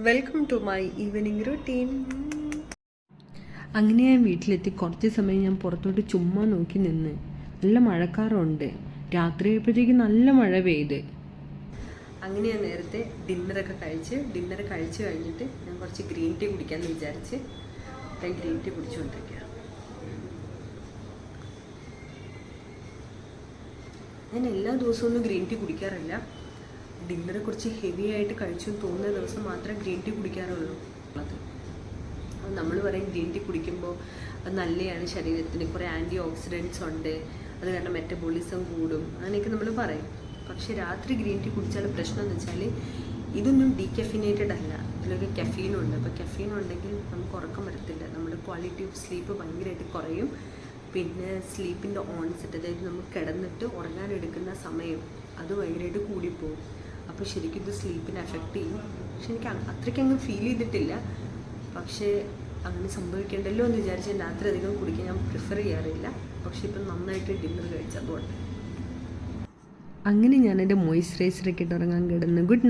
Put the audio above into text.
Welcome to my evening routine. അങ്ങനെ ഞാൻ വീട്ടിലെത്തി കുറച്ച് സമയം ഞാൻ പുറത്തോട്ട് ചുമ്മാ നോക്കി നിന്ന്. നല്ല മഴക്കാറുണ്ട്. രാത്രിയായപ്പോഴത്തേക്ക് നല്ല മഴ പെയ്ത്. അങ്ങനെ ഞാൻ നേരത്തെ ഡിന്നർ കഴിച്ച് കഴിഞ്ഞിട്ട് ഞാൻ കുറച്ച് ഗ്രീൻ ടീ കുടിക്കാമെന്ന് വിചാരിച്ച് ഗ്രീൻ ടീ കുടിച്ചുകൊണ്ടിരിക്കുകയാണ്. ഞാൻ എല്ലാ ദിവസവും ഒന്നും ഗ്രീൻ ടീ കുടിക്കാറില്ല. ഡിന്നർ കുറച്ച് ഹെവി ആയിട്ട് കഴിച്ചു തോന്നുന്ന ദിവസം മാത്രമേ ഗ്രീൻ ടീ കുടിക്കാറുള്ളൂ. അത് നമ്മൾ പറയും ഗ്രീൻ ടീ കുടിക്കുമ്പോൾ അത് നല്ലതാണ്, ശരീരത്തിന് കുറേ ആൻറ്റി ഓക്സിഡൻറ്റ്സ് ഉണ്ട്, അത് കാരണം മെറ്റബോളിസം കൂടും, അങ്ങനെയൊക്കെ നമ്മൾ പറയും. പക്ഷേ രാത്രി ഗ്രീൻ ടീ കുടിച്ചാൽ പ്രശ്നം എന്ന് വെച്ചാൽ ഇതൊന്നും ഡീകഫിനേറ്റഡ് അല്ല, ഇതിലൊക്കെ കഫീനുണ്ട്. അപ്പോൾ കഫീൻ ഉണ്ടെങ്കിൽ നമുക്ക് ഉറക്കം വരത്തില്ല, നമ്മുടെ ക്വാളിറ്റി ഓഫ് സ്ലീപ്പ് ഭയങ്കരമായിട്ട് കുറയും. പിന്നെ സ്ലീപ്പിൻ്റെ ഓൺസെറ്റ്, അതായത് നമുക്ക് കിടന്നിട്ട് ഉറങ്ങാനെടുക്കുന്ന സമയം അത് ഭയങ്കരമായിട്ട് കൂടിപ്പോവും. അപ്പോൾ ശരിക്കും ഇത് സ്ലീപ്പിനെ എഫക്റ്റ് ചെയ്യും. പക്ഷെ എനിക്ക് അത്രയ്ക്കങ്ങ് ഫീൽ ചെയ്തിട്ടില്ല. പക്ഷേ അങ്ങനെ സംഭവിക്കേണ്ടല്ലോ എന്ന് വിചാരിച്ച് രാത്രി അധികം കുടിക്കാൻ ഞാൻ പ്രിഫർ ചെയ്യാറില്ല. പക്ഷേ ഇപ്പം നന്നായിട്ട് ഡിന്നർ കഴിച്ചതുകൊണ്ട് അങ്ങനെ ഞാൻ എൻ്റെ മോയ്സ്ചറൈസറൊക്കെ ഇട്ട് ഉറങ്ങാൻ കിടന്നു. ഗുഡ്